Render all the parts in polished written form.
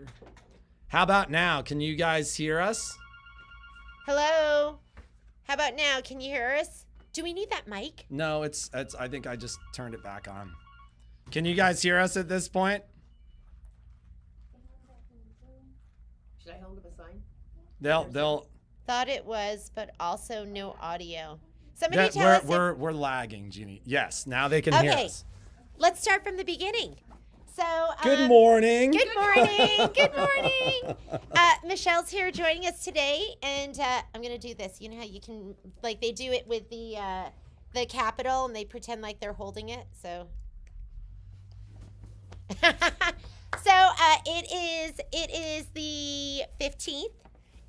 louder. How about now? Can you guys hear us? Hello? How about now? Can you hear us? Do we need that mic? No, it's. I think I just turned it back on. Can you guys hear us at this point? Should I hold up a sign? They'll. Thought it was, but also no audio. Somebody tell us. We're lagging, Jeannie. Yes, now they can hear us. Let's start from the beginning. So. Good morning. Good morning. Good morning. Michelle's here joining us today, and I'm gonna do this. You know how you can, like, they do it with the Capitol, and they pretend like they're holding it. So. It is the 15th.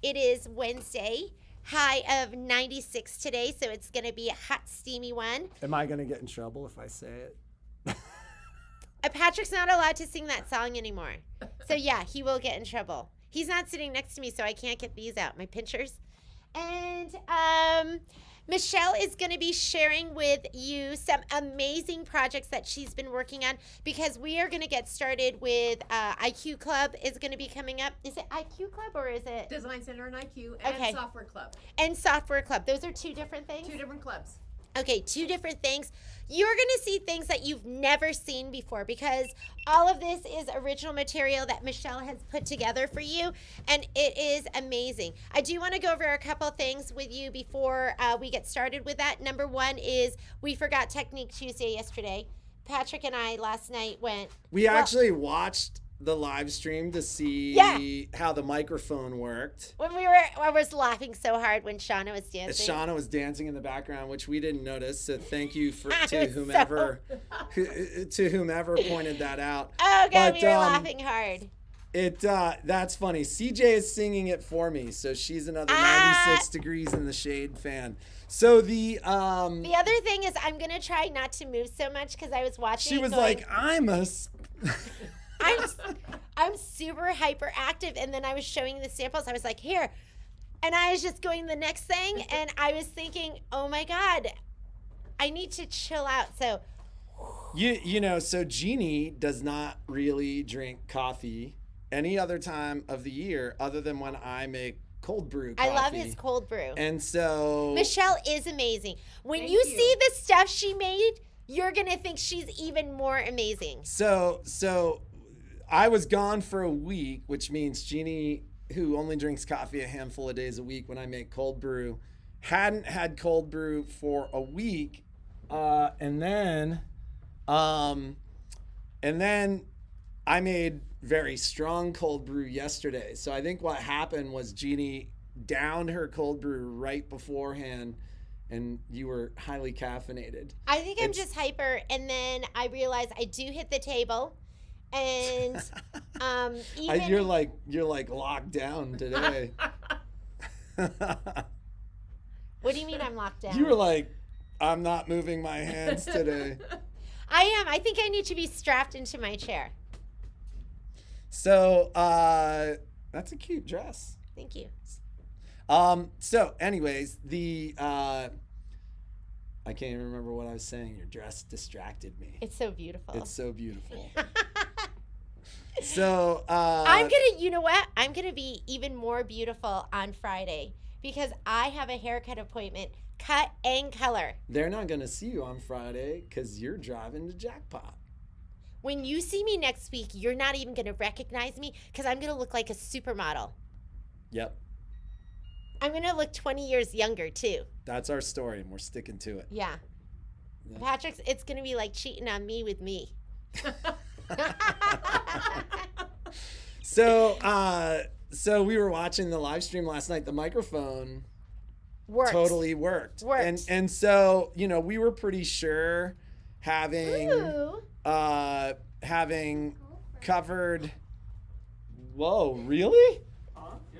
It is Wednesday. High of 96 today, so it's going to be a hot, steamy one. Am I going to get in trouble if I say it? Patrick's not allowed to sing that song anymore. So, yeah, he will get in trouble. He's not sitting next to me, so I can't get these out, my pinchers. And Michelle is going to be sharing with you some amazing projects that she's been working on, because we are going to get started with IQ Club is going to be coming up. Is it IQ Club or is it? Design Center and IQ and Software Club. And Software Club. Those are two different things? Two different clubs. Okay, two different things. You're going to see things that you've never seen before, because all of this is original material that Michelle has put together for you, and it is amazing. I do want to go over a couple things with you before we get started with that. Number one is we forgot Technique Tuesday yesterday. Patrick and I last night went. We actually watched the live stream to see how the microphone worked. When I was laughing so hard when Shauna was dancing. Shauna was dancing in the background, which we didn't notice. So thank you to whomever pointed that out. Oh God, we were laughing hard. That's funny. CJ is singing it for me, so she's another 96 degrees in the shade fan. So the other thing is I'm gonna try not to move so much, because I was watching. She was like, I'm super hyperactive, and then I was showing the samples. I was like, here, and I was just going the next thing, and I was thinking, oh my God, I need to chill out. So so Jeannie does not really drink coffee any other time of the year other than when I make cold brew coffee. I love his cold brew. And so Michelle is amazing. When you see the stuff she made, you're gonna think she's even more amazing. So I was gone for a week, which means Jeannie, who only drinks coffee a handful of days a week when I make cold brew, hadn't had cold brew for a week, and then I made very strong cold brew yesterday. So I think what happened was Jeannie downed her cold brew right beforehand, and you were highly caffeinated. I think I'm just hyper, and then I realized I do hit the table, and you're like locked down today. What do you mean I'm locked down? You were like, I'm not moving my hands today. I am. I think I need to be strapped into my chair. So that's a cute dress. Thank you. So anyways, I can't even remember what I was saying. Your dress distracted me. It's so beautiful. It's so beautiful. So you know what? I'm gonna be even more beautiful on Friday, because I have a haircut appointment, cut and color. They're not gonna see you on Friday because you're driving to Jackpot. When you see me next week, you're not even gonna recognize me, because I'm gonna look like a supermodel. Yep. I'm gonna look 20 years younger too. That's our story, and we're sticking to it. Yeah. Patrick's, it's gonna be like cheating on me with me. So we were watching the live stream last night. The microphone totally worked. And so, we were pretty sure having covered. Whoa, really?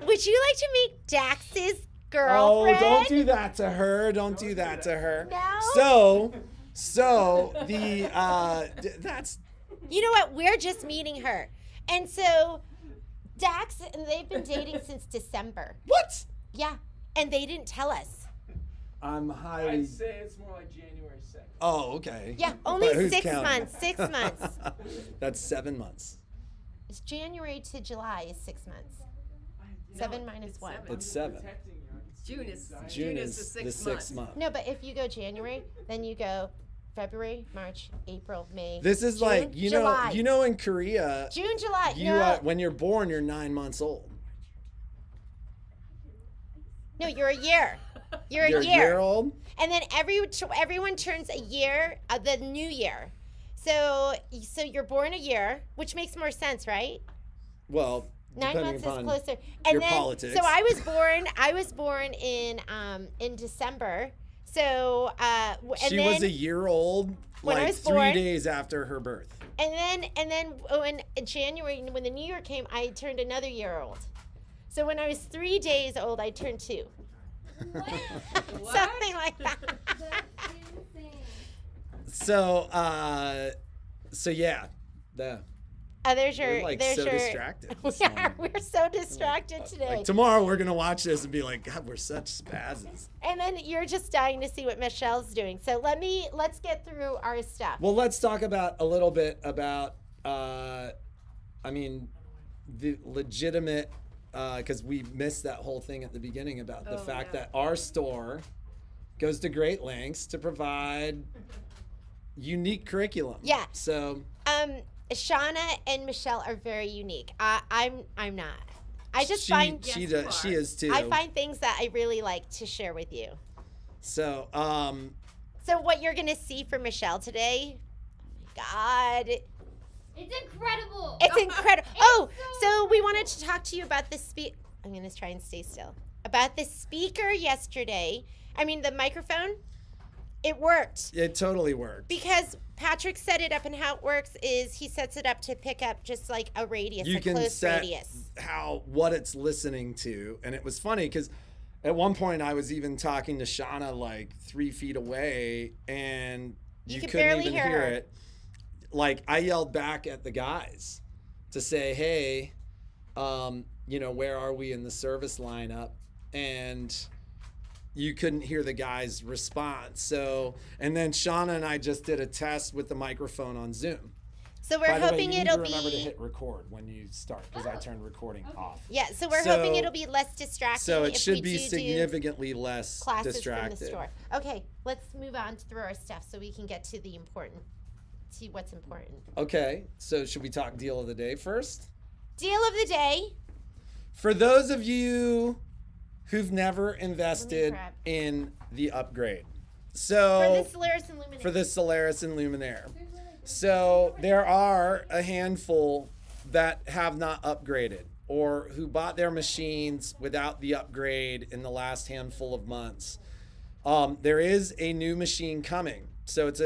Would you like to meet Dax's girlfriend? Oh, don't do that to her. Don't do that to her. No. So that's. You know what? We're just meeting her. And so Dax and they've been dating since December. What? Yeah. And they didn't tell us. I'd say it's more like January 2nd. Oh, okay. Yeah, only 6 months. 6 months. That's 7 months. It's January to July is 6 months. 7 minus 1. It's 7. June is the 6th month. No, but if you go January, then you go February, March, April, May. This is June, like July. you know in Korea, June, July. when you're born, you're 9 months old. No, you're a year. You're You're a a year. year old. And then everyone turns a year the new year. So you're born a year, which makes more sense, right? Well, 9 months is upon closer. And your then politics. so I was born in December. So and she then, was a year old, when I like was 3 born. days after her birth. And then when in January, when the new year came, I turned another year old. So when I was 3 days old, I turned 2. Something like that. That's insane. So yeah, There's your. we're like there's so your. distracted. this We are. morning. We're so distracted today. Like tomorrow we're gonna watch this and be like, God, we're such spazzes. And then you're just dying to see what Michelle's doing. So let's get through our stuff. Well, let's talk about a little bit about, the legitimate, because we missed that whole thing at the beginning about the fact that our store goes to great lengths to provide unique curriculum. Yeah. So Shauna and Michelle are very unique. I'm not. I just she Yes, you is too. I find things that I really like to share with you. So So what you're gonna see from Michelle today, oh my God, It's incredible. it's incredible. Oh, so we wanted to talk to you about this I'm gonna try and stay still. About the speaker yesterday. I mean the microphone. It worked. it totally worked. Because Patrick set it up, and how it works is he sets it up to pick up just like a radius, You a can close set radius. what it's listening to, and it was funny because at one point I was even talking to Shauna like 3 feet away, and You could couldn't barely even hear hear her. it. Like I yelled back at the guys to say, "Hey, where are we in the service lineup?" And you couldn't hear the guy's response. So, and then Shauna and I just did a test with the microphone on Zoom. So we're By the way, hoping you need it'll to remember to be hit record when you start because I turned recording off. yeah. So we're So- hoping it'll be less distracting. So it if should we be do significantly less classes distracted. from the store. Okay, let's move on through our stuff so we can get to the important. See what's important. Okay, so should we talk deal of the day first? Deal of the day. For those of you who've never invested grab. in the upgrade. For So the Solaris and Luminaire. for the Solaris and Luminaire. So there are a handful that have not upgraded or who bought their machines without the upgrade in the last handful of months. There is a new machine coming. So it's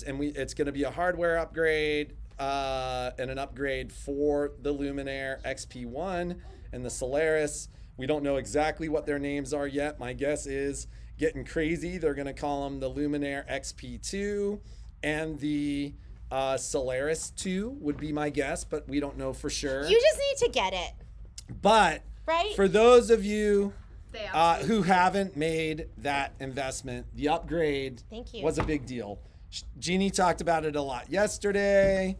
going to be a hardware upgrade and an upgrade for the Luminaire XP1 and the Solaris. We don't know exactly what their names are yet. My guess is getting crazy. They're going to call them the Luminaire XP2 and the Solaris 2 would be my guess, but we don't know for sure. You just need to get it, But right? for those of you They absolutely who haven't made that investment, the upgrade Thank you. was a big deal. Jeannie talked about it a lot yesterday.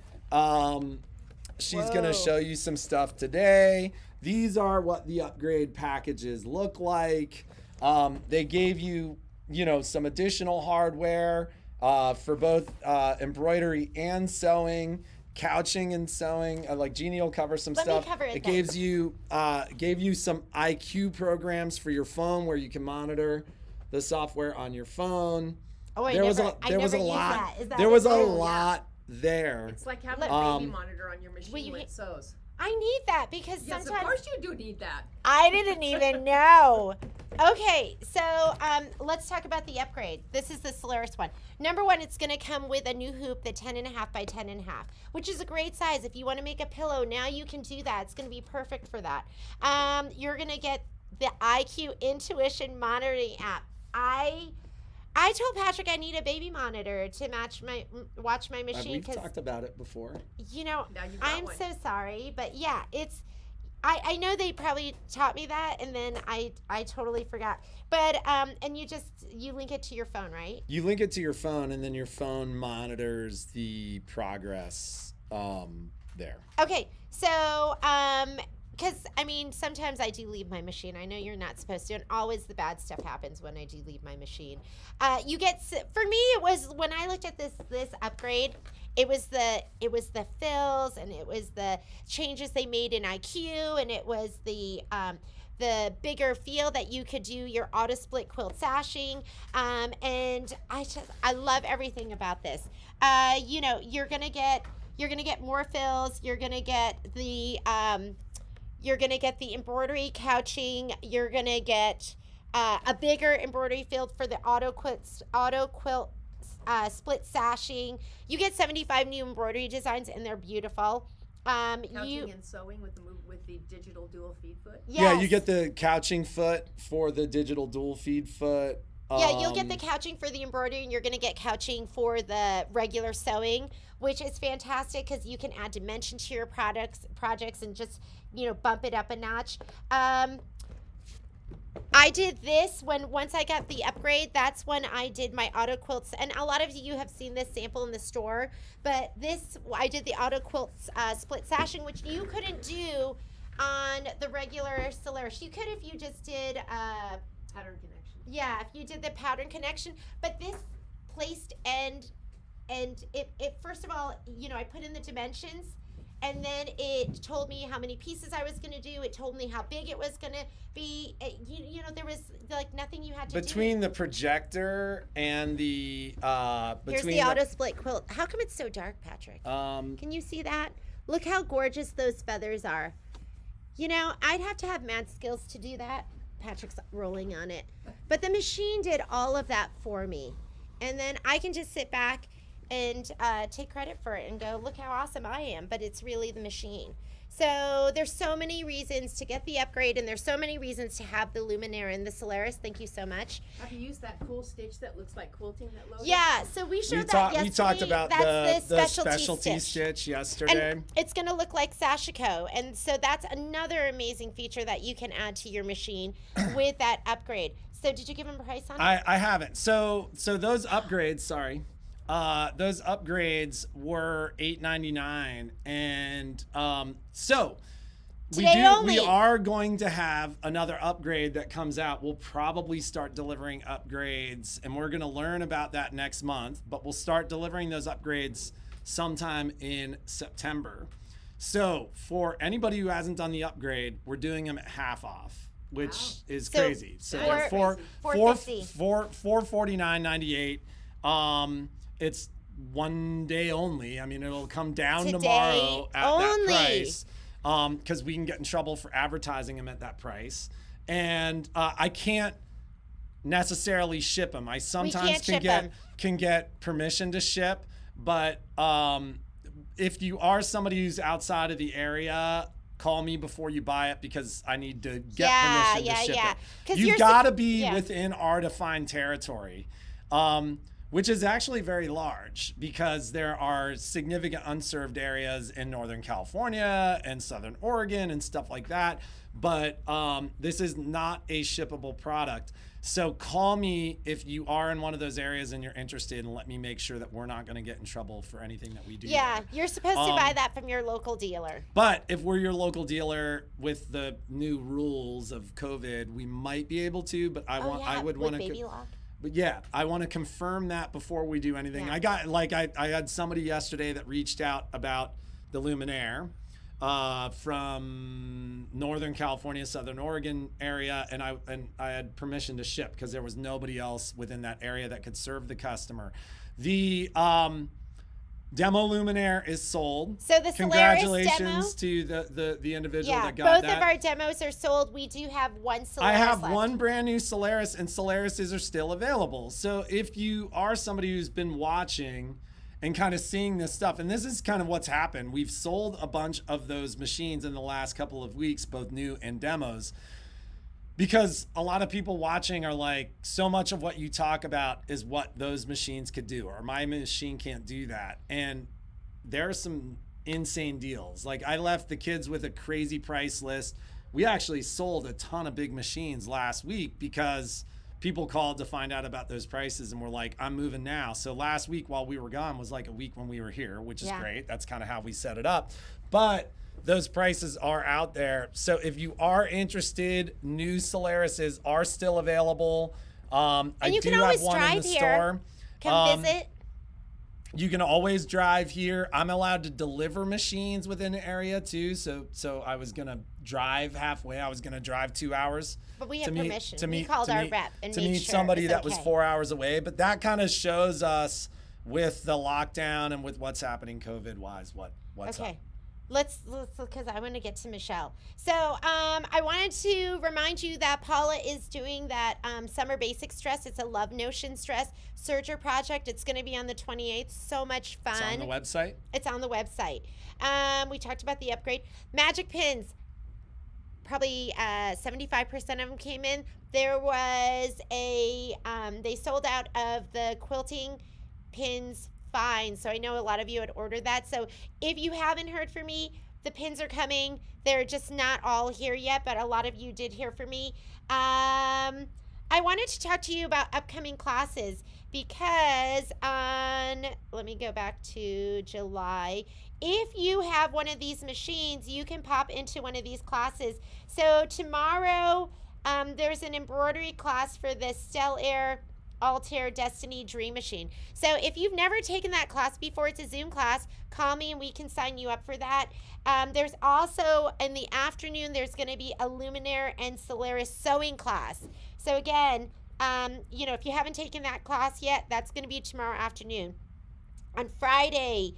She's going to show you some stuff today. These are what the upgrade packages look like. They gave you, some additional hardware for both embroidery and sewing, couching and sewing. Like Jeannie will cover some Let me stuff. cover it then. gave you some IQ programs for your phone where you can monitor the software on your phone. Oh, I There was never a used lot. that. Is that There was a what- lot there. It's like having a Um, baby monitor on your machine Will you when hit- it sews. I need that because Yes, sometimes of course you do need that. I didn't even know. Okay, so let's talk about the upgrade. This is the Solaris one. Number one, it's going to come with a new hoop, the 10.5 by 10.5, which is a great size. If you want to make a pillow, now you can do that. It's going to be perfect for that. You're going to get the IQ Intuition monitoring app. I told Patrick I need a baby monitor to watch my machine We've because talked about it before. Now you've got I'm one. so sorry, but yeah, I know they probably taught me that, and then I totally forgot. But and you link it to your phone, right? You link it to your phone, and then your phone monitors the progress there. Okay, so because I mean, sometimes I do leave my machine. I know you're not supposed to, and always the bad stuff happens when I do leave my machine. You get for me, it was when I looked at this upgrade. It was the fills, and it was the changes they made in IQ, and it was the bigger feel that you could do your auto split quilt sashing, and I love everything about this. You know, you're gonna get more fills. You're gonna get the embroidery couching. You're gonna get a bigger embroidery field for the auto quilt split sashing. You get 75 new embroidery designs, and they're beautiful. Couching and sewing with the digital dual feed foot. Yes. Yeah, you get the couching foot for the digital dual feed foot. Yeah, you'll get the couching for the embroidery, and you're going to get couching for the regular sewing, which is fantastic because you can add dimension to your projects and just, you know, bump it up a notch. I did this once I got the upgrade. That's when I did my auto quilts, and a lot of you have seen this sample in the store. But I did the auto quilts split sashing, which you couldn't do on the regular Solaris. You could if you just did Pattern connection. Yeah, if you did the pattern connection, but this placed and it first of all, you know, I put in the dimensions, and then it told me how many pieces I was going to do. It told me how big it was going to be. You know, there was like nothing you had to do. Between the projector and the Here's the auto split quilt. How come it's so dark, Patrick? Can you see that? Look how gorgeous those feathers are. You know, I'd have to have mad skills to do that. Patrick's rolling on it. But the machine did all of that for me. And then I can just sit back and take credit for it and go, look how awesome I am. But it's really the machine. So there's so many reasons to get the upgrade, and there's so many reasons to have the Luminaire and the Solaris. Thank you so much. Have you used that cool stitch that looks like quilting, that logo? Yeah, so we showed that yesterday. We talked about that's the specialty stitch yesterday. And it's going to look like Sashiko. And so that's another amazing feature that you can add to your machine with that upgrade. So did you give him a price on it? I haven't. So those upgrades, those upgrades were $8.99, and so we are going to have another upgrade that comes out. We'll probably start delivering upgrades, and we're going to learn about that next month, but we'll start delivering those upgrades sometime in September. So for anybody who hasn't done the upgrade, we're doing them at half off, which is crazy. So they're $449.98. It's one day only. I mean, it'll come down tomorrow at that price, because we can get in trouble for advertising them at that price. And I can't necessarily ship them. I sometimes can get permission to ship, but if you are somebody who's outside of the area, call me before you buy it, because I need to get permission to ship it. You've got to be within our defined territory. Which is actually very large, because there are significant unserved areas in Northern California and Southern Oregon and stuff like that. But this is not a shippable product. So call me if you are in one of those areas and you're interested, and let me make sure that we're not going to get in trouble for anything that we do. Yeah, you're supposed to buy that from your local dealer. But if we're your local dealer, with the new rules of COVID, we might be able to. But I would want to. Baby lock. But yeah, I want to confirm that before we do anything. Yeah. I had somebody yesterday that reached out about the Luminaire from Northern California, Southern Oregon area, and I had permission to ship because there was nobody else within that area that could serve the customer. The demo Luminaire is sold. So the Congratulations to the individual that got that. Both of our demos are sold. We do have one Solaris I have left. one brand new Solaris, and Solarises are still available. So if you are somebody who's been watching and kind of seeing this stuff, and this is kind of what's happened. We've sold a bunch of those machines in the last couple of weeks, both new and demos, because a lot of people watching are like, so much of what you talk about is what those machines could do, or my machine can't do that. And there are some insane deals. Like, I left the kids with a crazy price list. We actually sold a ton of big machines last week because people called to find out about those prices and were like, I'm moving now. So last week while we were gone was like a week when we were here, which is great. That's kind of how we set it up. But those prices are out there. So if you are interested, new Solarises are still available. I you do can always have one in drive the here. store. Come visit. You can always drive here. I'm allowed to deliver machines within the area too. So I was gonna drive halfway. I was gonna drive 2 hours. But we have to meet- permission. to We meet- called to our meet- rep and to made meet sure somebody it that was okay. 4 hours away. But that kind of shows us with the lockdown and with what's happening COVID wise, what's Okay. up. Let's because I want to get to Michelle. So I wanted to remind you that Paula is doing that summer basics dress. It's a Love Notions dress serger project. It's going to be on the 28th. So much fun. It's on the website. It's on the website. We talked about the upgrade. Magic pins. Probably 75% of them came in. There was they sold out of the quilting pins fine. So I know a lot of you had ordered that. So if you haven't heard from me, the pins are coming. They're just not all here yet, but a lot of you did hear from me. I wanted to talk to you about upcoming classes because let me go back to July. If you have one of these machines, you can pop into one of these classes. So tomorrow, there's an embroidery class for the Stellaire Altair Destiny Dream Machine. So if you've never taken that class before, it's a Zoom class, call me and we can sign you up for that. There's also, in the afternoon, there's going to be a Luminaire and Solaris sewing class. So again, if you haven't taken that class yet, that's going to be tomorrow afternoon. On Friday's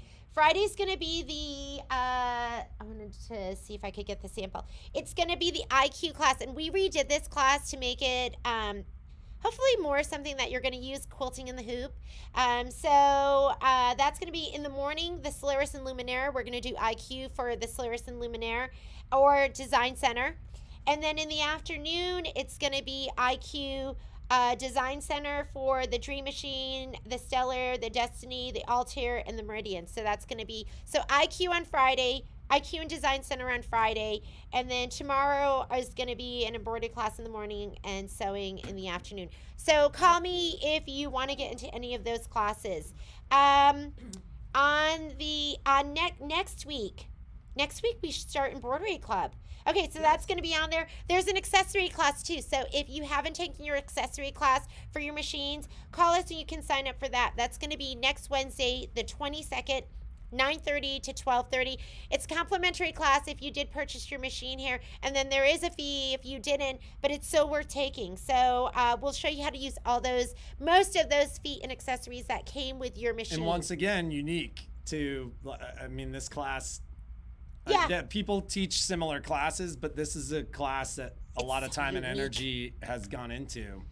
going to be the, I wanted to see if I could get the sample. It's going to be the IQ class, and we redid this class to make it hopefully more something that you're going to use quilting in the hoop. So that's going to be in the morning, the Solaris and Luminaire. We're going to do IQ for the Solaris and Luminaire or Design Center. And then in the afternoon, it's going to be IQ Design Center for the Dream Machine, the Stellaire, the Destiny, the Altair, and the Meridian. So that's going to be, so IQ on Friday, IQ and Design Center on Friday, and then tomorrow is going to be an embroidery class in the morning and sewing in the afternoon. So call me if you want to get into any of those classes. Next week we start Embroidery Club. Okay, so that's going to be on there. There's an accessory class too. So if you haven't taken your accessory class for your machines, call us and you can sign up for that. That's going to be next Wednesday, the 22nd. 9:30 to 12:30. It's a complimentary class if you did purchase your machine here, and then there is a fee if you didn't, but it's so worth taking. So we'll show you how to use most of those feet and accessories that came with your machine. And once again, unique to, this class. Yeah. People teach similar classes, but this is a class that a lot of time and energy has gone into.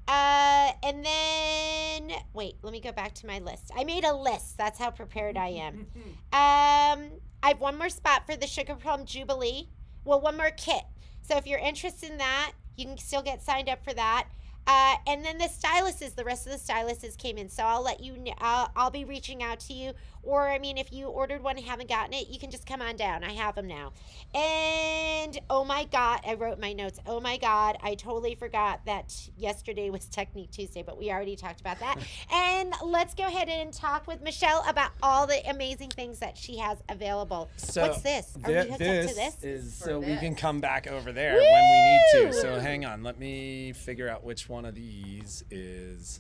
And then, wait, let me go back to my list. I made a list. That's how prepared I am. I have one more spot for the Sugar Plum Jubilee. Well, one more kit. So if you're interested in that, you can still get signed up for that. And then the rest of the styluses came in. So I'll let you know, I'll be reaching out to you. Or, if you ordered one and haven't gotten it, you can just come on down. I have them now. And, oh my God, I wrote my notes. Oh my God, I totally forgot that yesterday was Technique Tuesday, but we already talked about that. And let's go ahead and talk with Michelle about all the amazing things that she has available. So what's this? Are we hooked up to this? Is For so we this. can come back over there when we need to. So hang on, let me figure out which one of these is.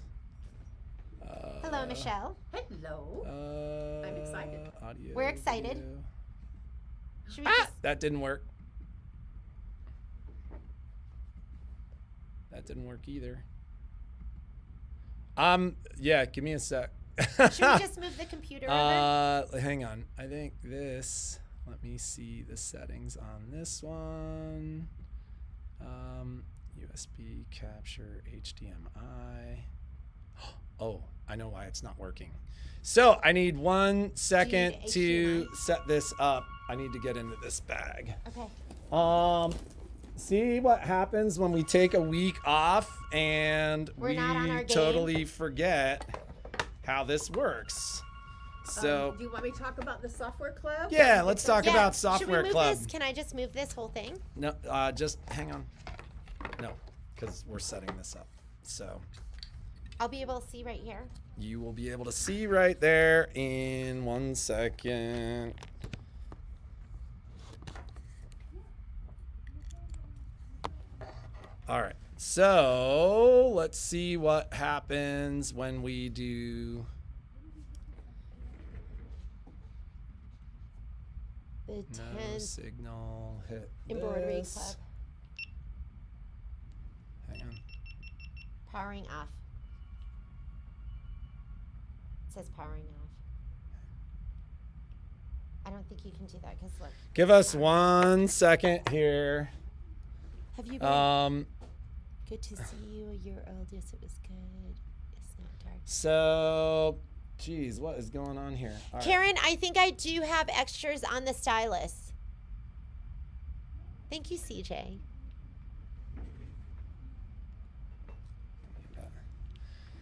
Hello, Michelle. Hello. I'm excited. Audio, We're excited. video. Should we just, That didn't work. That didn't work either. Yeah, give me a sec. should we just move the computer over? Hang on. I think this. Let me see the settings on this one. USB capture HDMI. Oh, I know why it's not working. So I need 1 second Do to you need set this up. I need to get into this bag. Okay. See what happens when we take a week off and We're not on our game. totally forget how this works. So do you want me to talk about the software club? yeah, let's talk about Should Software we move Club. this? Can I just move this whole thing? No, just hang on. No. because we're setting this up. So I'll be able to see right here. you will be able to see right there in 1 second. All right. So let's see what happens when we do. The No 10th signal. Hit Embroidery this. Club. Hang on. Powering off. It says powering off. I don't think you can do that because look. Give us 1 second here. Have you been? Um, Good to see you. A year old. Yes, it was good. It's not dark. So, geez, what is going on here? All right. Karen, I think I do have extras on the stylus. Thank you, CJ.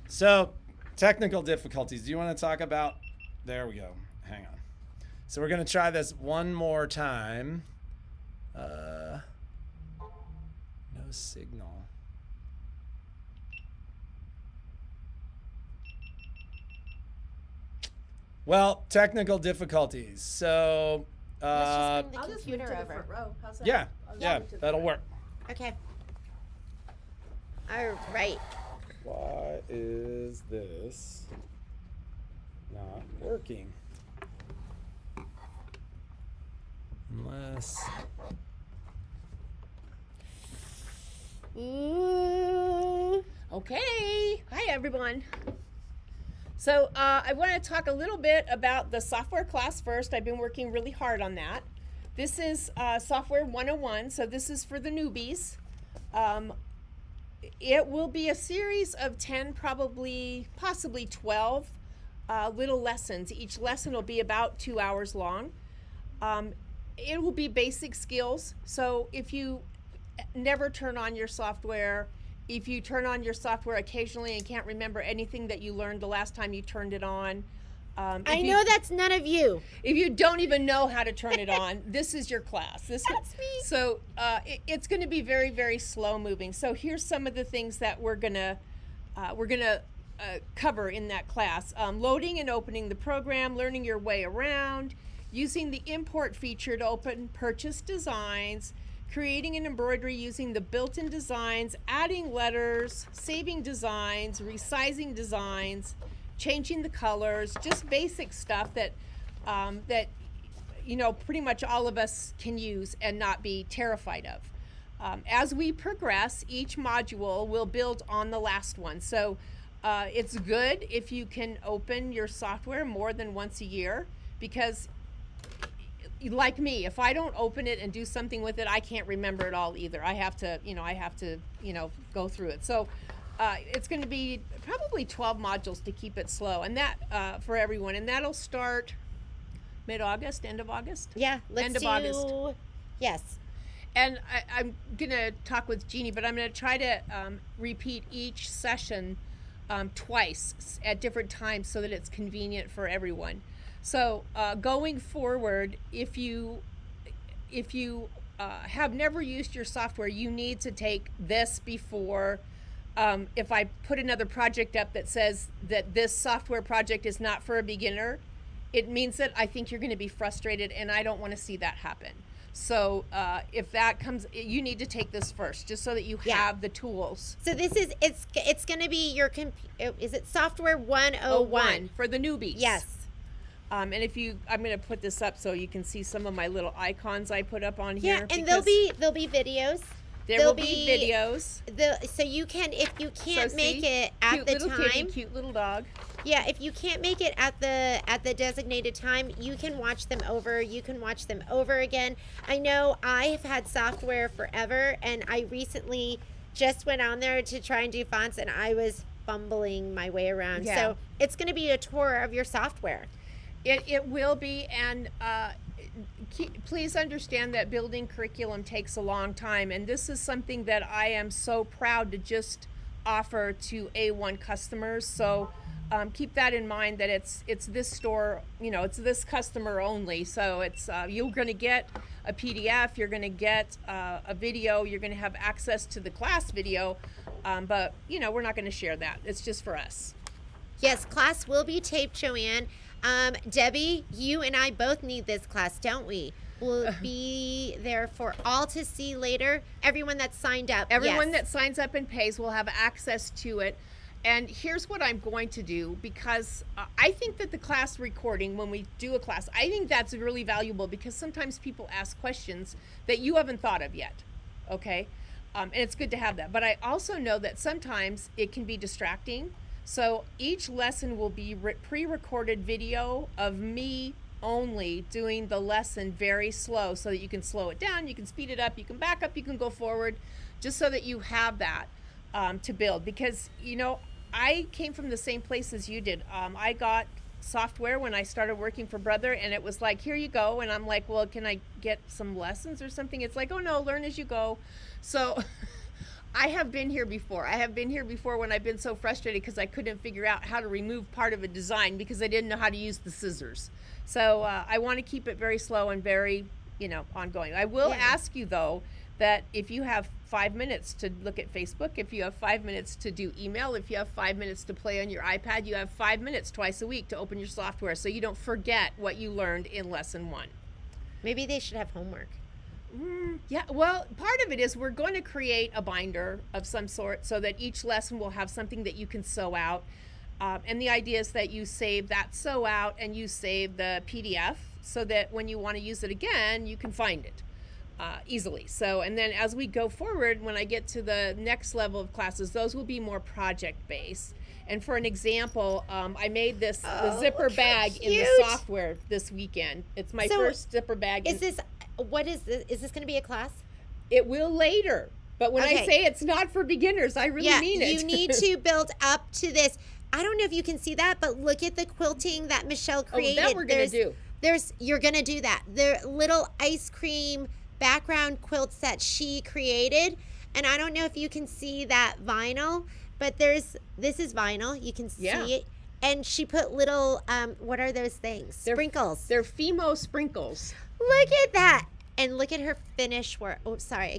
So, technical difficulties. Do you want to talk about? There we go. Hang on. So we're gonna try this one more time. No signal. Well, technical difficulties. So, Let's just bring the I'll just move computer to the over. front row. How's that? yeah, I'll yeah, move to the that'll front. work. Okay. All right. Why is this not working? Unless. Ooh. Okay. Hi, everyone. So I want to talk a little bit about the software class first. I've been working really hard on that. This is Software 101, so this is for the newbies. It will be a series of 10, possibly 12 little lessons. Each lesson will be about 2 hours long. It will be basic skills. So if you never turn on your software, if you turn on your software occasionally and can't remember anything that you learned the last time you turned it on, I know that's none of you. if you don't even know how to turn it on, this is your class. That's me. So it's going to be very, very slow moving. So here's some of the things that we're gonna cover in that class: loading and opening the program, learning your way around, using the import feature to open purchase designs, creating an embroidery using the built-in designs, adding letters, saving designs, resizing designs, changing the colors, just basic stuff that pretty much all of us can use and not be terrified of. As we progress, each module will build on the last one. So it's good if you can open your software more than once a year, because like me, if I don't open it and do something with it, I can't remember it all either. I have to go through it. So it's going to be probably 12 modules to keep it slow, and that for everyone, and that'll start mid-August, end of August. Yeah, let's End of do. August. Yes. And I'm gonna talk with Jeannie, but I'm gonna try to repeat each session twice at different times so that it's convenient for everyone. So going forward, if you have never used your software, you need to take this before. If I put another project up that says that this software project is not for a beginner, it means that I think you're going to be frustrated, and I don't want to see that happen. So if that comes, you need to take this first, just so that you have the tools. So this is it's going to be your is it software 101 for the newbies? Yes. And I'm going to put this up so you can see some of my little icons I put up on here. Yeah, and there'll be videos. There will be videos. So you can, if you can't So make see? it at Cute the little time, kitty, cute little dog. yeah, if you can't make it at the designated time, you can watch them over. You can watch them over again. I know I have had software forever, and I recently just went on there to try and do fonts, and I was fumbling my way around. Yeah. So it's going to be a tour of your software. It will be, and please understand that building curriculum takes a long time, and this is something that I am so proud to just offer to A1 customers. So keep that in mind, that it's this store, it's this customer only. So it's you're going to get a PDF, you're going to get a video, you're going to have access to the class video, but we're not going to share that. It's just for us. Yes, class will be taped, Joanne. Debbie, you and I both need this class, don't we? We'll be there for all to see later. Everyone that's signed up. Everyone yes. that signs up and pays will have access to it. And here's what I'm going to do, because I think that the class recording, when we do a class, I think that's really valuable, because sometimes people ask questions that you haven't thought of yet, okay? And it's good to have that. But I also know that sometimes it can be distracting. So each lesson will be pre-recorded video of me only doing the lesson very slow, so that you can slow it down, you can speed it up, you can back up, you can go forward, just so that you have that to build. Because I came from the same place as you did. I got software when I started working for Brother, and it was like, here you go. And I'm like, well, can I get some lessons or something? It's like, oh no, learn as you go. So I have been here before. I have been here before when I've been so frustrated because I couldn't figure out how to remove part of a design because I didn't know how to use the scissors. So I want to keep it very slow and very, ongoing. I will ask you, though, that if you have 5 minutes to look at Facebook, if you have 5 minutes to do email, if you have 5 minutes to play on your iPad, you have 5 minutes twice a week to open your software, so you don't forget what you learned in lesson 1. Maybe they should have homework. Yeah, well, part of it is we're going to create a binder of some sort so that each lesson will have something that you can sew out. And the idea is that you save that sew out and you save the PDF so that when you want to use it again, you can find it easily. So, and then as we go forward, when I get to the next level of classes, those will be more project based. And for an example, I made the zipper bag in the software this weekend. It's my first zipper bag. What is this? Is this going to be a class? It will later. But when I say it's not for beginners, I really mean it. You need to build up to this. I don't know if you can see that, but look at the quilting that Michelle created. Oh, that we're going to do. You're going to do that. The little ice cream background quilts that she created. And I don't know if you can see that vinyl, but this is vinyl. You can see it. And she put little, what are those things? Sprinkles. They're Fimo sprinkles. Look at that. And look at her finish work. Oh, sorry.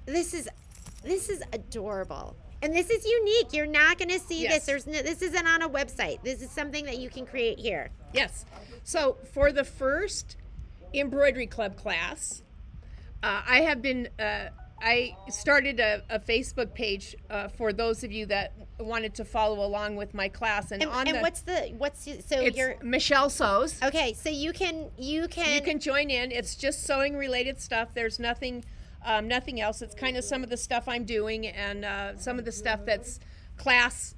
This is adorable. And this is unique. You're not going to see this. This isn't on a website. This is something that you can create here. Yes. So for the first Embroidery Club class, I have been, I started a Facebook page for those of you that wanted to follow along with my class. And you're Michelle Sews. Okay, so you can join in. It's just sewing related stuff. There's nothing else. It's kind of some of the stuff I'm doing and some of the stuff that's class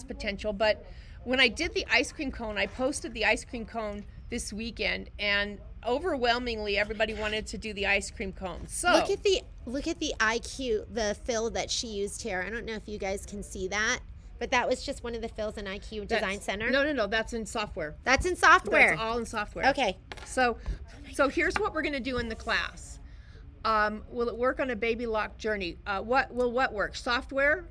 potential. But when I did the ice cream cone, I posted the ice cream cone this weekend, and overwhelmingly everybody wanted to do the ice cream cone. So look at the IQ, the fill that she used here. I don't know if you guys can see that, but that was just one of the fills in IQ Design Center. No, that's in software. That's in software. That's all in software. Okay. So here's what we're going to do in the class. Will it work on a baby lock journey? What work? Software?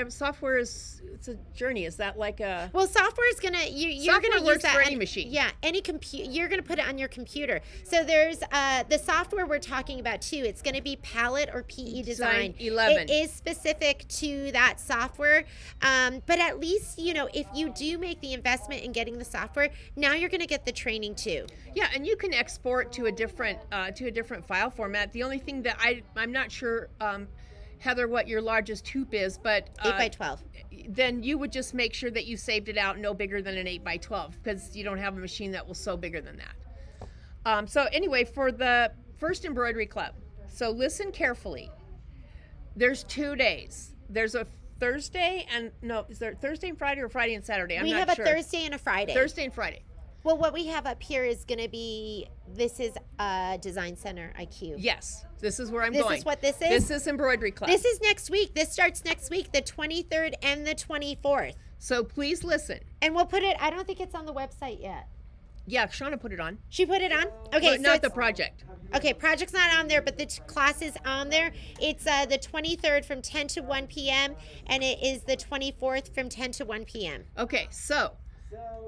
Software it's a journey. Is that like a? Well, software is gonna you're gonna use that for any machine. Yeah, any you're gonna put it on your computer. So there's the software we're talking about too. It's gonna be Palette or PE Design 11. It is specific to that software, but at least if you do make the investment in getting the software, now you're gonna get the training too. Yeah, and you can export to a different file format. The only thing that I'm not sure, Heather, what your largest hoop is, but 8x12. Then you would just make sure that you saved it out no bigger than an 8x12 because you don't have a machine that will sew bigger than that. So anyway, for the first Embroidery Club, so listen carefully. There's 2 days. There's a Thursday is there Thursday and Friday or Friday and Saturday? I'm not sure. We have a Thursday and a Friday. Thursday and Friday. Well, what we have up here is going to be, this is Design Center IQ. Yes, this is where I'm going. This is what this is? This is Embroidery Club. This is next week. This starts next week, the 23rd and the 24th. So please listen. And we'll put it, I don't think it's on the website yet. Yeah, Shauna put it on. She put it on? Okay, But not it's, the project. okay, project's not on there, but the class is on there. It's the 23rd from 10 to 1 p.m. and it is the 24th from 10 to 1 p.m. Okay, so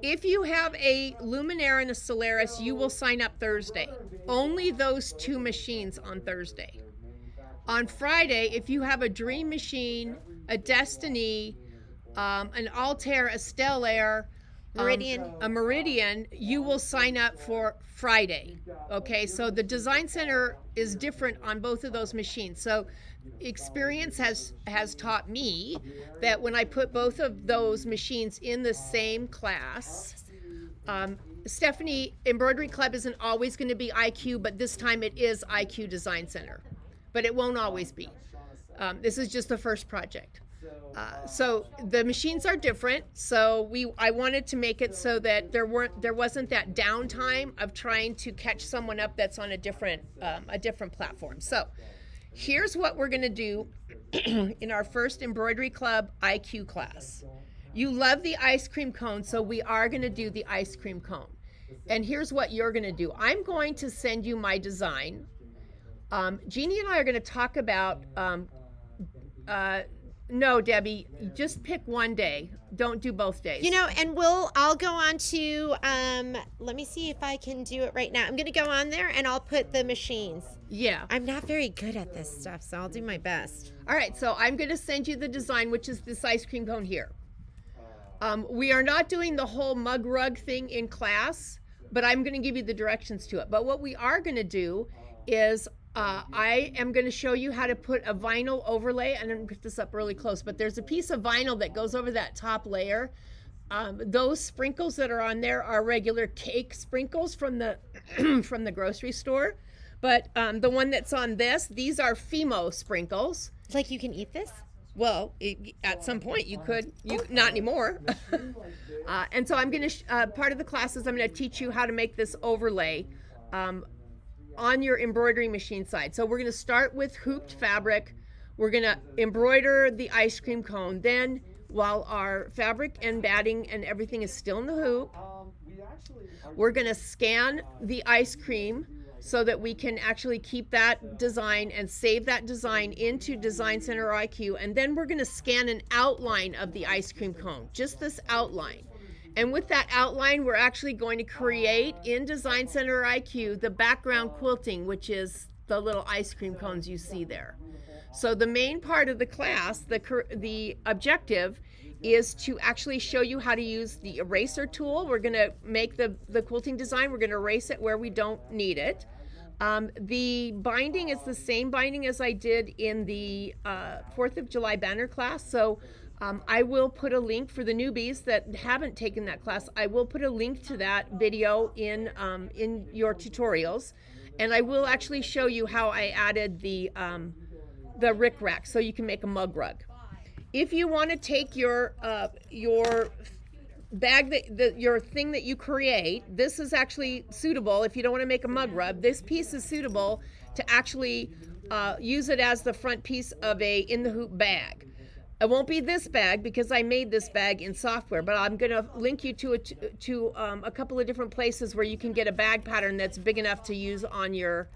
if you have a Luminaire and a Solaris, you will sign up Thursday. Only those 2 machines on Thursday. On Friday, if you have a Dream Machine, a Destiny, an Altair, a Stellaire, Meridian. a Meridian, you will sign up for Friday. Okay, so the Design Center is different on both of those machines. So experience has taught me that when I put both of those machines in the same class, Stephanie, Embroidery Club isn't always going to be IQ, but this time it is IQ Design Center. But it won't always be. This is just the first project. So the machines are different. So I wanted to make it so that there wasn't that downtime of trying to catch someone up that's on a different platform. So here's what we're going to do in our first Embroidery Club IQ class. You love the ice cream cone, so we are going to do the ice cream cone. And here's what you're going to do. I'm going to send you my design. Jeannie and I are going to talk about, no, Debbie, just pick one day. Don't do both days. You know, and I'll go on to, let me see if I can do it right now. I'm going to go on there and I'll put the machines. Yeah. I'm not very good at this stuff, so I'll do my best. All right, so I'm going to send you the design, which is this ice cream cone here. We are not doing the whole mug rug thing in class, but I'm going to give you the directions to it. But what we are going to do is I am going to show you how to put a vinyl overlay. I'm going to put this up really close, but there's a piece of vinyl that goes over that top layer. Those sprinkles that are on there are regular cake sprinkles from the from the grocery store. But the one that's on these are Fimo sprinkles. Like you can eat this? Well, at some point you could, not anymore. And so I'm going to, part of the class is I'm going to teach you how to make this overlay on your embroidery machine side. So we're going to start with hooped fabric. We're going to embroider the ice cream cone. Then while our fabric and batting and everything is still in the hoop, we're going to scan the ice cream so that we can actually keep that design and save that design into Design Center IQ. And then we're going to scan an outline of the ice cream cone, just this outline. And with that outline, we're actually going to create in Design Center IQ the background quilting, which is the little ice cream cones you see there. So the main part of the class, the objective, is to actually show you how to use the eraser tool. We're going to make the quilting design. We're going to erase it where we don't need it. The binding is the same binding as I did in the 4th of July banner class. So I will put a link for the newbies that haven't taken that class. I will put a link to that video in your tutorials. And I will actually show you how I added the rickrack so you can make a mug rug. If you want to take your bag your thing that you create, this is actually suitable. If you don't want to make a mug rug, this piece is suitable to actually use it as the front piece of a in the hoop bag. It won't be this bag because I made this bag in software, but I'm going to link you to a couple of different places where you can get a bag pattern that's big enough to use on your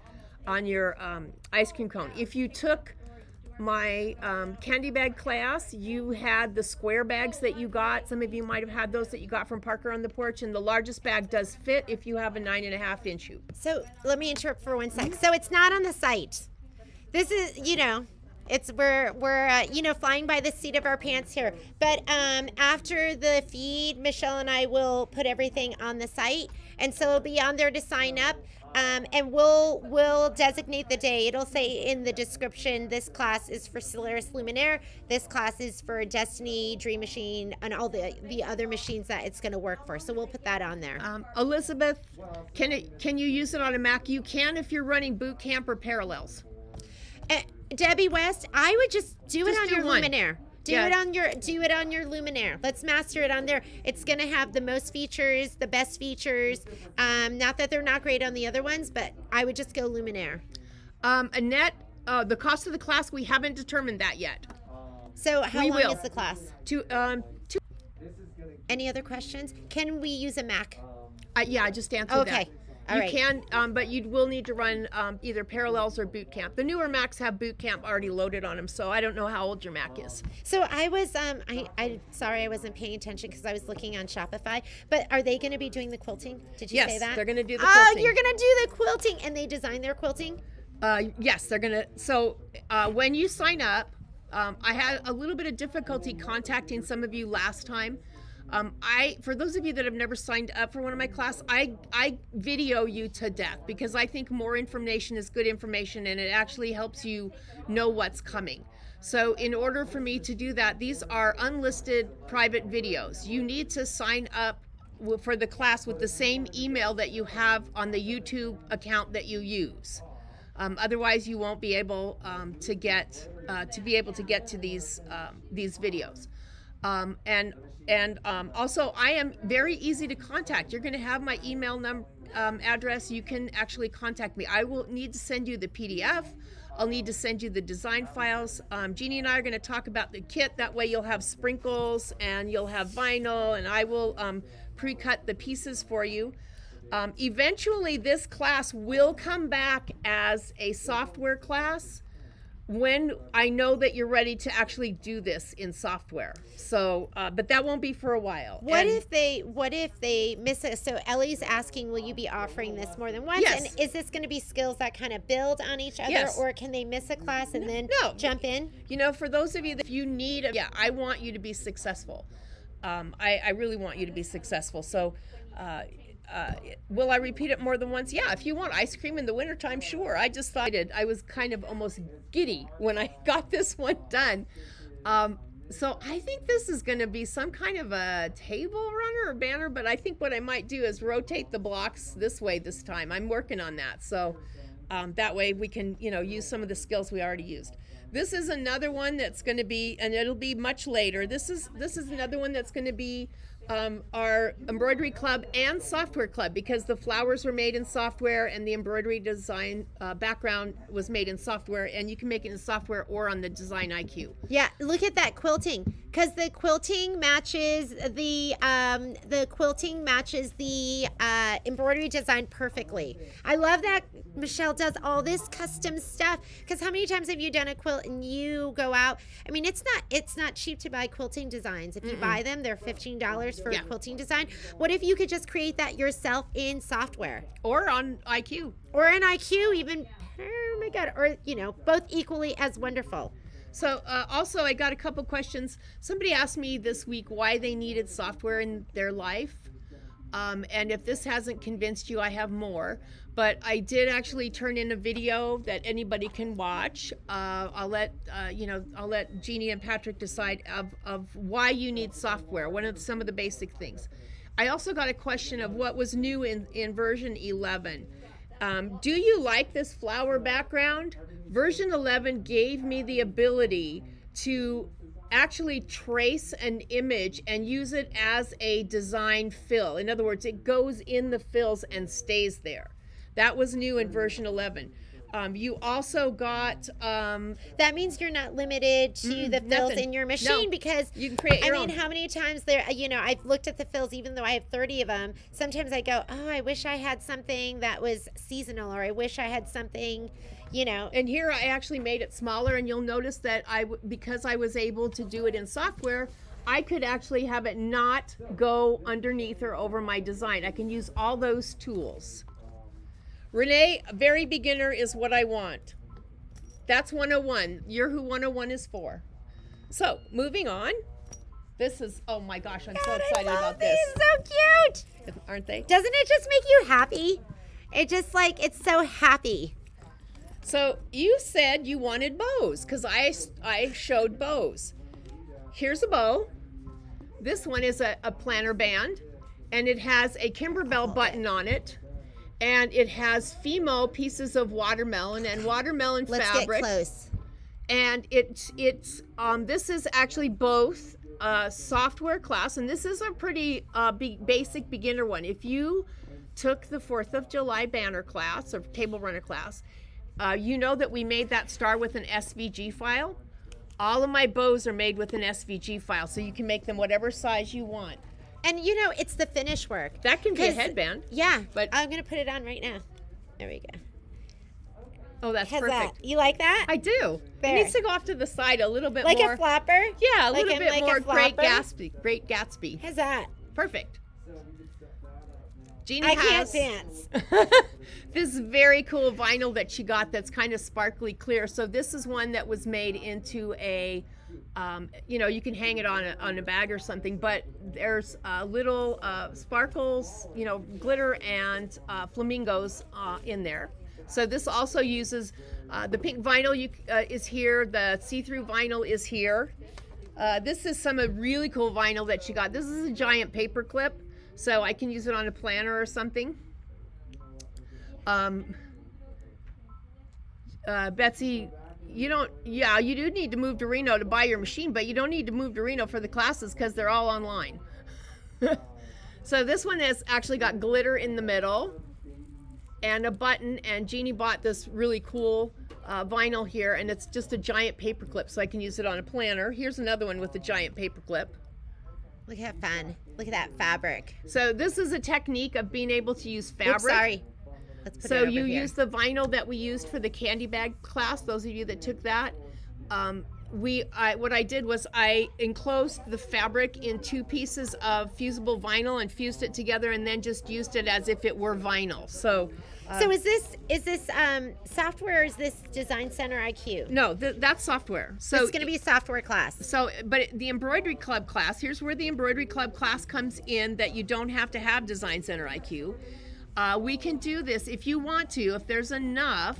ice cream cone. If you took my candy bag class, you had the square bags that you got. Some of you might have had those that you got from Parker on the Porch, and the largest bag does fit if you have a 9.5 inch hoop. So let me interrupt for 1 sec. So it's not on the site. This is, it's we're flying by the seat of our pants here. But after the feed, Michelle and I will put everything on the site, and so it'll be on there to sign up. And we'll designate the day. It'll say in the description, this class is for Solaris Luminaire, this class is for Destiny, Dream Machine, and all the other machines that it's going to work for. So we'll put that on there. Elizabeth, can you use it on a Mac? You can if you're running boot camp or parallels. Debbie West, I would just do it on your one. Luminaire. Do it on your Luminaire. Let's master it on there. It's going to have the most features, the best features. Not that they're not great on the other ones, but I would just go Luminaire. Annette, the cost of the class, we haven't determined that yet. So how long is the class? Two. Any other questions? Can we use a Mac? Yeah, I just answered that. Okay. All you right. can, but you will need to run either Parallels or Boot Camp. The newer Macs have Boot Camp already loaded on them, so I don't know how old your Mac is. So I was, I sorry I wasn't paying attention because I was looking on Shopify. But are they going to be doing the quilting? Did you say Yes, that? they're going to do the Oh, quilting. you're going to do the quilting, and they design their quilting. Yes, they're going to. So when you sign up, I had a little bit of difficulty contacting some of you last time. For those of you that have never signed up for one of my class, I video you to death because I think more information is good information and it actually helps you know what's coming. So in order for me to do that, these are unlisted private videos. You need to sign up for the class with the same email that you have on the YouTube account that you use. Otherwise, you won't be able to get to these videos. Also, I am very easy to contact. You're going to have my email address. You can actually contact me. I will need to send you the PDF. I'll need to send you the design files. Jeannie and I are going to talk about the kit. That way you'll have sprinkles and you'll have vinyl, and I will pre-cut the pieces for you. Eventually, this class will come back as a software class when I know that you're ready to actually do this in software. So, but that won't be for a while. What if they miss it? So Ellie's asking, will you be offering this more than once? Yes. And is this going to be skills that kind of build on each other, Yes. or can they miss a class and then jump in? You know, for those of you that you need, I want you to be successful. I really want you to be successful. So, will I repeat it more than once? Yeah, if you want ice cream in the wintertime, sure. I just thought I was kind of almost giddy when I got this one done. So I think this is going to be some kind of a table runner or banner, but I think what I might do is rotate the blocks this way this time. I'm working on that. So that way we can, use some of the skills we already used. This is another one that's going to be, and it'll be much later. This is another one that's going to be our Embroidery Club and Software Club, because the flowers were made in software and the embroidery design background was made in software, and you can make it in software or on the Design IQ. Yeah, look at that quilting, because the quilting matches the embroidery design perfectly. I love that Michelle does all this custom stuff, because how many times have you done a quilt and you go out? I mean, it's not cheap to buy quilting designs. If you buy them, they're $15 for a quilting design. What if you could just create that yourself in software? Or on IQ. Or in IQ, even, oh my God, or, both equally as wonderful. So also, I got a couple questions. Somebody asked me this week why they needed software in their life. And if this hasn't convinced you, I have more. But I did actually turn in a video that anybody can watch. I'll let Jeannie and Patrick decide of why you need software. Some of the basic things. I also got a question of what was new in version 11. Do you like this flower background? Version 11 gave me the ability to actually trace an image and use it as a design fill. In other words, it goes in the fills and stays there. That was new in version 11. You also got... that means you're not limited to the fills in your machine, because you can create your own. How many times I've looked at the fills, even though I have 30 of them, sometimes I go, oh, I wish I had something that was seasonal, or I wish I had something, And here I actually made it smaller, and you'll notice that because I was able to do it in software, I could actually have it not go underneath or over my design. I can use all those tools. Renee, very beginner is what I want. That's 101. You're who 101 is for. So, moving on. This is, oh my gosh, I'm so excited about this. These so cute. Aren't they? Doesn't it just make you happy? It just it's so happy. So, you said you wanted bows, because I showed bows. Here's a bow. This one is a planner band, and it has a Kimber Bell button on it. And it has Fimo pieces of watermelon and watermelon Let's fabric. Get close. And it's this is actually both software class, and this is a pretty basic beginner one. If you took the 4th of July banner class or table runner class, you know that we made that star with an SVG file. All of my bows are made with an SVG file, so you can make them whatever size you want. And you know, it's the finish work. That can be a 'Cause- headband. Yeah, But- I'm gonna put it on right now. There we go. Oh, that's How's perfect. that? You like that? I do. There. It needs to go off to the side a little bit like more. a flapper? Yeah, a Like little in- bit like a more Great flapper? Gatsby. Great Gatsby. How's that? Perfect. Jeannie I can't has dance. this very cool vinyl that she got that's kind of sparkly clear. So this is one that was made into a, you can hang it on a bag or something. But there's little sparkles, glitter and flamingos in there. So this also uses the pink vinyl is here. The see-through vinyl is here. This is some really cool vinyl that she got. This is a giant paper clip. So I can use it on a planner or something. Betsy, you do need to move to Reno to buy your machine, but you don't need to move to Reno for the classes because they're all online. So this one has actually got glitter in the middle and a button, and Jeannie bought this really cool vinyl here, and it's just a giant paper clip, so I can use it on a planner. Here's another one with a giant paper clip. Look at that fun. Look at that fabric. So this is a technique of being able to use fabric. Oops, sorry. Let's put So it over you here. use the vinyl that we used for the candy bag class. Those of you that took that, what I did was I enclosed the fabric in 2 pieces of fusible vinyl and fused it together, and then just used it as if it were vinyl. So is this software or is this Design Center IQ? no, that's software. So It's going to be a software class. So, but the Embroidery Club class, here's where the Embroidery Club class comes in, that you don't have to have Design Center IQ. We can do this if you want to, if there's enough.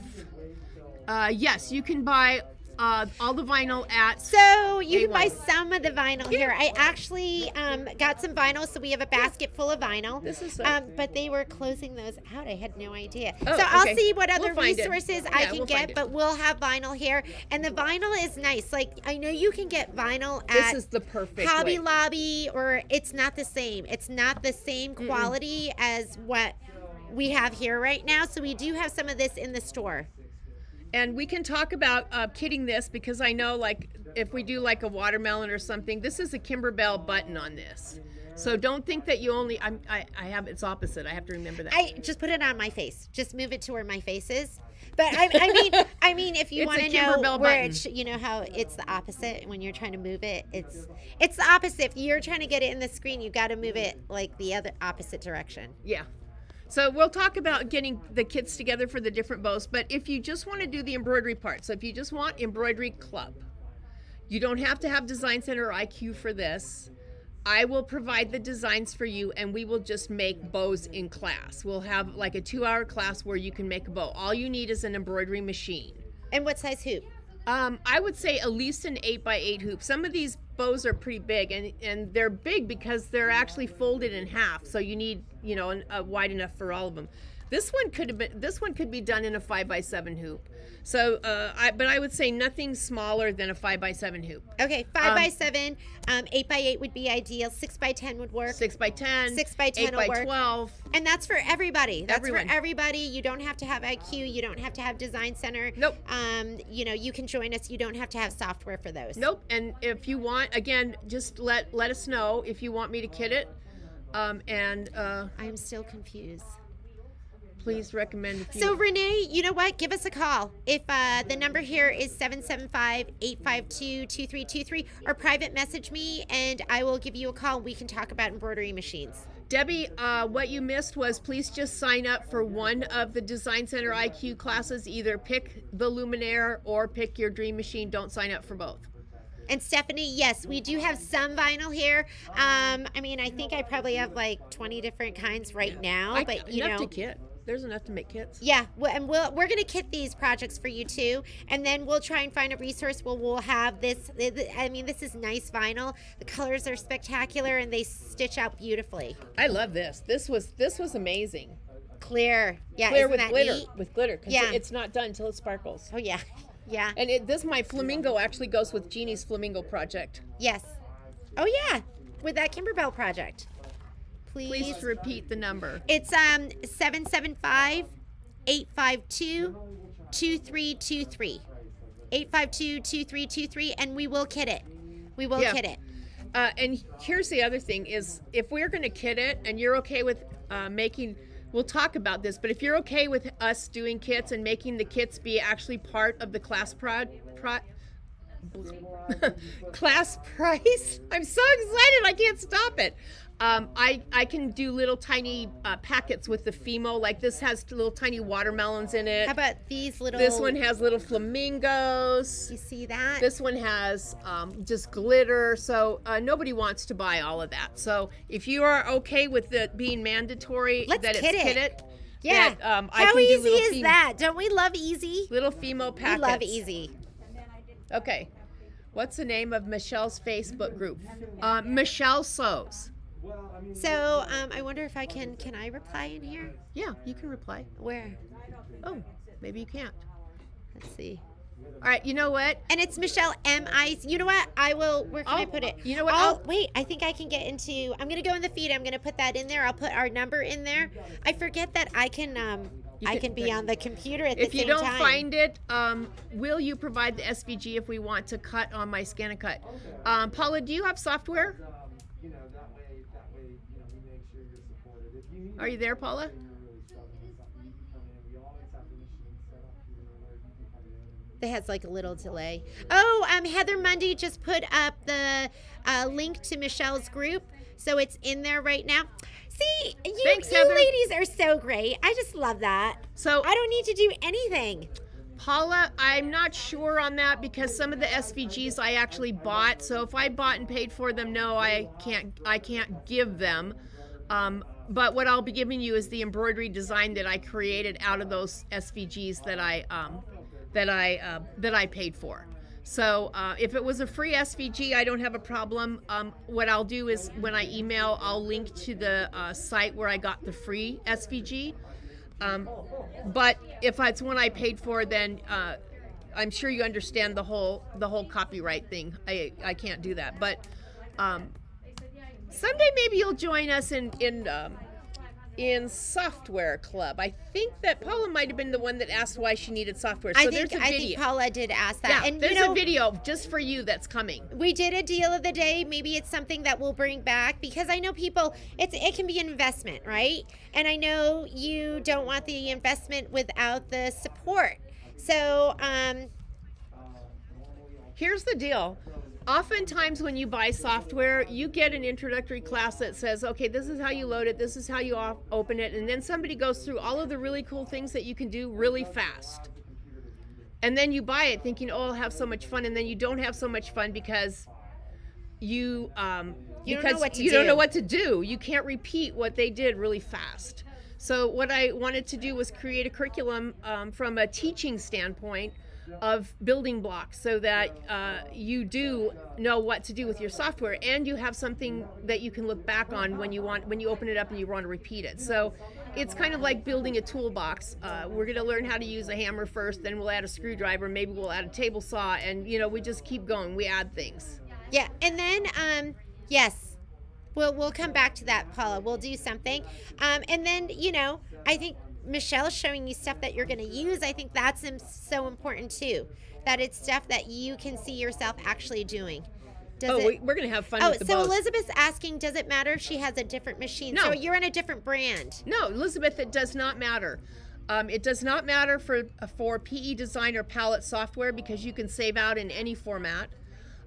Yes, you can buy all the vinyl at... So you can A1. buy some of the vinyl here. I actually got some vinyl, so we have a basket full of vinyl. This is but they were closing those out. I had no idea. Oh, so I'll okay. see what We'll other find it. resources Yeah, I can we'll get, find it. but we'll have vinyl here. And the vinyl is nice. Like, I know you can get vinyl This at is the perfect Hobby way. Lobby, or it's not the same. It's not the same quality as what we have here right now. So we do have some of this in the store. And we can talk about kitting this, because I know, like, if we do like a watermelon or something, this is a Kimber Bell button on this. So don't think that you only, I have, it's opposite. I have to remember that. I just put it on my face. Just move it to where my face is. But I mean, if you It's want a to Kimber know Bell where button. you know how it's the opposite when you're trying to move it. It's the opposite. If you're trying to get it in the screen, you got to move it like the other opposite direction. Yeah. So we'll talk about getting the kits together for the different bows, but if you just want to do the embroidery part, so if you just want Embroidery Club, you don't have to have Design Center IQ for this. I will provide the designs for you, and we will just make bows in class. We'll have like a 2-hour class where you can make a bow. All you need is an embroidery machine. And what size hoop? I would say at least an 8x8 hoop. Some of these bows are pretty big, and they're big because they're actually folded in half. So you need, a wide enough for all of them. This one could be done in a 5x7 hoop. So, but I would say nothing smaller than a 5x7 hoop. Okay, 5x7, 8x8 would be ideal. 6x10 would work. 6x10, 6x10 will work. 8x12. And that's for everybody. That's Everyone. for everybody. You don't have to have IQ. You don't have to have Design Center. Nope. You can join us. You don't have to have software for those. Nope. And if you want, again, just let us know if you want me to kit it. I'm still confused. Please recommend if you. So Renee, you know what? Give us a call. If the number here is 775-852-2323, or private message me and I will give you a call. We can talk about embroidery machines. Debbie, what you missed was, please just sign up for one of the Design Center IQ classes. Either pick the Luminaire or pick your dream machine. Don't sign up for both. And Stephanie, yes, we do have some vinyl here. I think I probably have like 20 different kinds right now, but enough to kit. There's enough to make kits. Yeah, and we're going to kit these projects for you too, and then we'll try and find a resource where we'll have this. This is nice vinyl. The colors are spectacular, and they stitch out beautifully. I love this. This was amazing. Clear, yeah, Clear isn't with that glitter. neat? With glitter, because Yeah. it's not done until it sparkles. Oh yeah, yeah, And my flamingo actually goes with Jeannie's flamingo project. yes. Oh yeah, with that Kimber Bell project. Please repeat the number. It's 775-852-2323. 852-2323, and we will kit it. We will Yeah. kit it. And here's the other thing is, if we're going to kit it and you're okay with making, we'll talk about this, but if you're okay with us doing kits and making the kits be actually part of the class class price, I'm so excited I can't stop it. I can do little tiny packets with the Fimo. Like this has little tiny watermelons in it. How about these little? This one has little flamingos. You see that? This one has just glitter. So nobody wants to buy all of that. So if you are okay with it being mandatory, Let's that kit it's it. kit it. Yeah. That, I How can do easy little is that? Don't we love easy? Little Fimo We packets. love easy. Okay. What's the name of Michelle's Facebook group? Michelle Sews. So I wonder if I can I reply in here? Yeah, you can reply. Where? Oh, maybe you can't. Let's see. All right, you know what? And it's Michelle M.I. You know what? I will. Where can I put it? You know what? Wait. I think I can get into. I'm gonna go in the feed. I'm gonna put that in there. I'll put our number in there. I forget that I can. I can be on the computer at the same time. If you don't find it, will you provide the SVG if we want to cut on my Scan and Cut? Paula, do you have software? Are you there, Paula? That has like a little delay. Oh, Heather Mundy just put up the link to Michelle's group, so it's in there right now. See, Thanks, you Heather. ladies are so great. I just love that. So I don't need to do anything. Paula, I'm not sure on that because some of the SVGs I actually bought. So if I bought and paid for them, no, I can't give them. But what I'll be giving you is the embroidery design that I created out of those SVGs that I paid for. So if it was a free SVG, I don't have a problem. What I'll do is when I email, I'll link to the site where I got the free SVG. But if it's one I paid for, then I'm sure you understand the whole copyright thing. I can't do that. But someday maybe you'll join us in Software Club. I think that Paula might have been the one that asked why she needed software. So there's a video. I think Paula did ask that. Yeah, and there's a video just for you that's coming. We did a deal of the day. Maybe it's something that we'll bring back because I know people. It can be an investment, right? And I know you don't want the investment without the support. So here's the deal. Oftentimes when you buy software, you get an introductory class that says, okay, this is how you load it, this is how you open it, and then somebody goes through all of the really cool things that you can do really fast. And then you buy it thinking, oh, I'll have so much fun, and then you don't have so much fun because you don't know what to do. You can't repeat what they did really fast. So what I wanted to do was create a curriculum from a teaching standpoint of building blocks so that you do know what to do with your software and you have something that you can look back on when you open it up and you want to repeat it. So it's kind of like building a toolbox. We're going to learn how to use a hammer first, then we'll add a screwdriver, maybe we'll add a table saw, and we just keep going. We add things. yeah, and then yes, we'll come back to that, Paula. We'll do something, and then I think Michelle's showing you stuff that you're going to use. I think that's so important too, that it's stuff that you can see yourself actually doing. We're going to have fun with the bows. Elizabeth's asking, does it matter if she has a different machine? No. So you're on a different brand. No, Elizabeth, it does not matter. It does not matter for PE Designer palette software because you can save out in any format.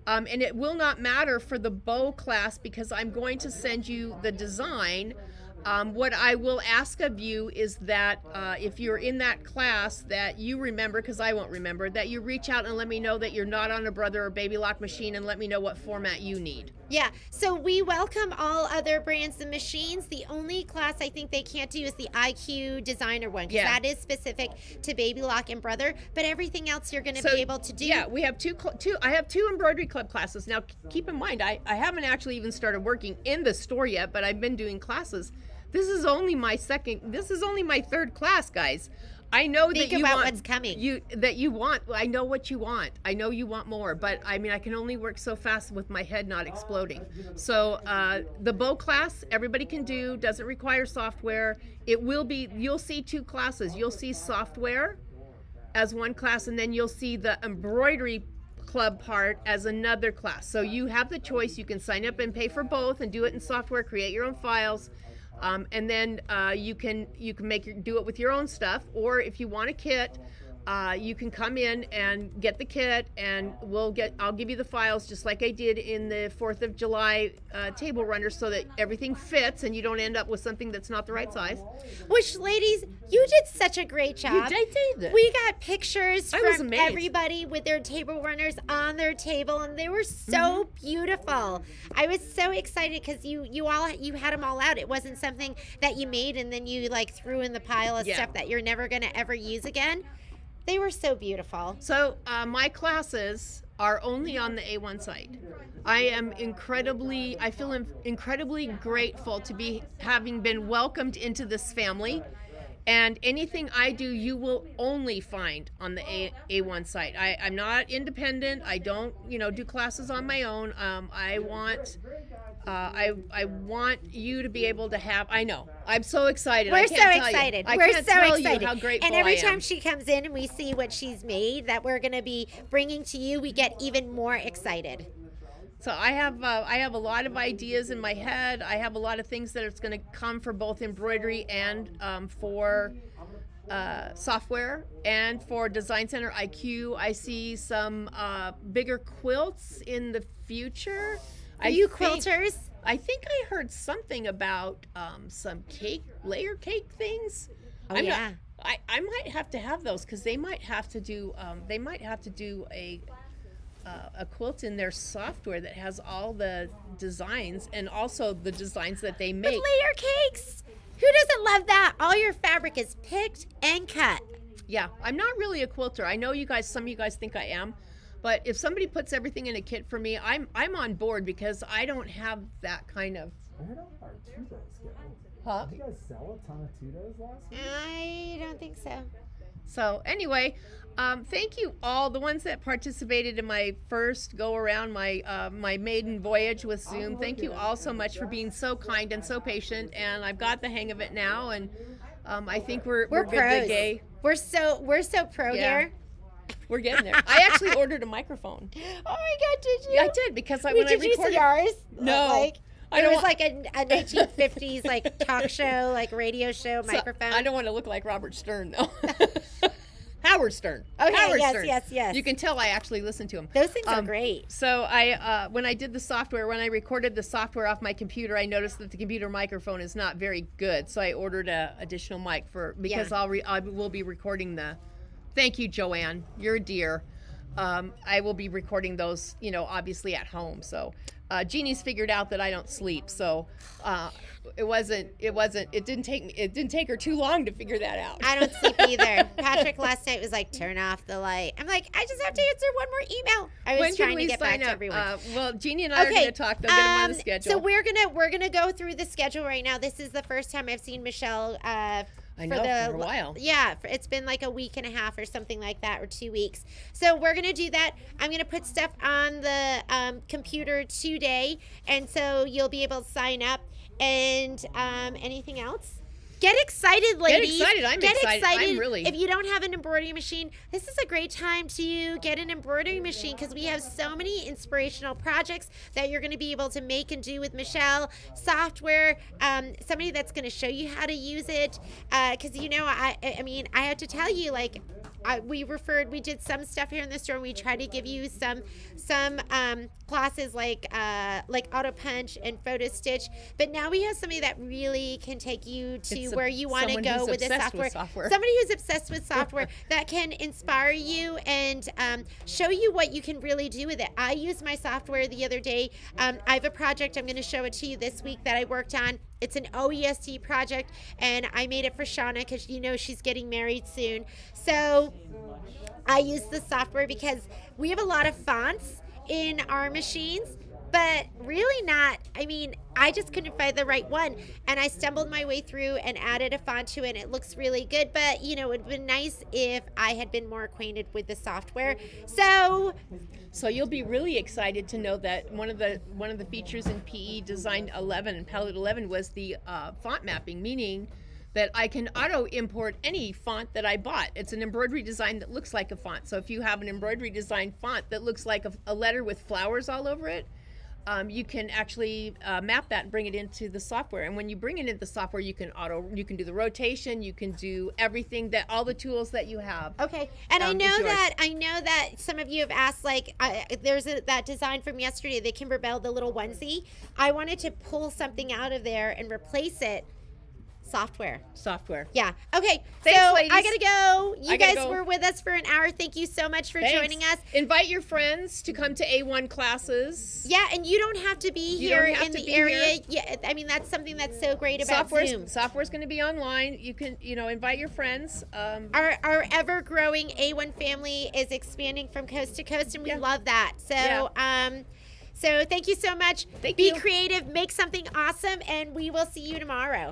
And it will not matter for the bow class because I'm going to send you the design. What I will ask of you is that if you're in that class that you remember, because I won't remember, that you reach out and let me know that you're not on a Brother or Baby Lock machine and let me know what format you need. Yeah, so we welcome all other brands and machines. The only class I think they can't do is the IQ Designer one, because that is specific to Baby Lock and Brother, but everything else you're going to be able to do. Yeah, we have I have two Embroidery Club classes. Now, keep in mind, I haven't actually even started working in the store yet, but I've been doing classes. This is only my third class, guys. I know Think that you about want what's coming. I know what you want. I know you want more, but I mean, I can only work so fast with my head not exploding. So the bow class, everybody can do, doesn't require software. You'll see two classes. You'll see software as one class, and then you'll see the embroidery Club part as another class. So you have the choice. You can sign up and pay for both and do it in software, create your own files. And then you can do it with your own stuff. Or if you want a kit, you can come in and get the kit, and I'll give you the files just like I did in the 4th of July table runner, so that everything fits and you don't end up with something that's not the right size. Which, ladies, you did such a great job. You did. We got pictures I was from amazed. everybody with their table runners on their table, and they were so beautiful. I was so excited because you had them all out. It wasn't something that you made and then you like threw in the pile of stuff that you're never going to ever use again. They were so beautiful. So my classes are only on the A1 site. I feel incredibly grateful to be having been welcomed into this family. And anything I do, you will only find on the A1 site. I'm not independent. I don't, do classes on my own. I want you to be able to have. I know. I'm so excited. We're so excited. We're so excited. How grateful and every I am. time she comes in and we see what she's made that we're going to be bringing to you, we get even more excited. So I have a lot of ideas in my head. I have a lot of things that it's going to come for both embroidery and for software and for Design Center IQ. I see some bigger quilts in the future. Are you quilters? I think I heard something about some layer cake things. Oh, I might have to have those because they might have to do a quilt in their software that has all the designs and also the designs that they make. With layer cakes. Who doesn't love that? All your fabric is picked and cut. Yeah, I'm not really a quilter. I know some of you guys think I am, but if somebody puts everything in a kit for me, I'm on board because I don't have that kind of. I heard all our Tudos go. Huh? Did you guys sell a ton of Tudos last week? I don't think so. So anyway, thank you all, the ones that participated in my first go around, my maiden voyage with Zoom. Thank you all so much for being so kind and so patient. And I've got the hang of it now, and I think we're good pros. to go. We're so pro here. We're getting there. I actually ordered a microphone. Oh my God, did you? Yeah, I did because when I did you recorded. see ours? No. It was like a 1950s like talk show, like radio show microphone. I don't want to look like Robert Stern though. Howard Stern. Okay, Howard yes, Stern. yes. You can tell I actually listened to him. Those things are great. So when I did the software, when I recorded the software off my computer, I noticed that the computer microphone is not very good. So I ordered an additional mic because I will be recording the. Thank you, Joanne. You're a dear. I will be recording those, obviously at home. So Jeannie's figured out that I don't sleep. So it didn't take her too long to figure that out. I don't sleep either. Patrick last night was like, turn off the light. I'm like, I just have to answer one more email. I was trying to get back to everyone. Well, Jeannie and I are going to talk. They'll get them on the schedule. So we're gonna go through the schedule right now. This is the first time I've seen Michelle. I know, for a while. Yeah, it's been like a week and a half or something like that, or 2 weeks. So we're going to do that. I'm going to put stuff on the computer today, and so you'll be able to sign up. And anything else? Get excited, ladies. Get excited. I'm excited. I'm really. If you don't have an embroidery machine, this is a great time to get an embroidery machine because we have so many inspirational projects that you're going to be able to make and do with Michelle. Software, somebody that's going to show you how to use it. Because, I have to tell you, like, we did some stuff here in the store, and we try to give you some classes like auto punch and photo stitch. But now we have somebody that really can take you to where you want to go with this software. Somebody who's obsessed with software that can inspire you and show you what you can really do with it. I used my software the other day. I have a project. I'm going to show it to you this week that I worked on. It's an OESD project, and I made it for Shauna because she's getting married soon. So I use the software because we have a lot of fonts in our machines, but really not. I just couldn't find the right one, and I stumbled my way through and added a font to it, and it looks really good. But it would have been nice if I had been more acquainted with the software. So you'll be really excited to know that one of the features in PE Design 11 and Palette 11 was the font mapping, meaning that I can auto import any font that I bought. It's an embroidery design that looks like a font. So if you have an embroidery design font that looks like a letter with flowers all over it, you can actually map that and bring it into the software. And when you bring it into the software, you can do the rotation, you can do everything, that all the tools that you have. Okay, and I is know yours. that some of you have asked, like, there's that design from yesterday, the Kimber Bell, the little onesie. I wanted to pull something out of there and replace it. Software. Yeah. Okay. Thanks, so ladies. I gotta go. You I gotta guys go. were with us for an hour. Thank you so much for Thanks. joining us. Invite your friends to come to A1 classes. Yeah, and you don't have to be You here don't have in to the be area. here. Yeah, I mean that's something that's so great about Zoom. Software's going to be online. You can, invite your friends. Our ever growing A1 family is expanding from coast to coast, and we love that. So so thank you so much. Thank be you. creative, make something awesome, and we will see you tomorrow.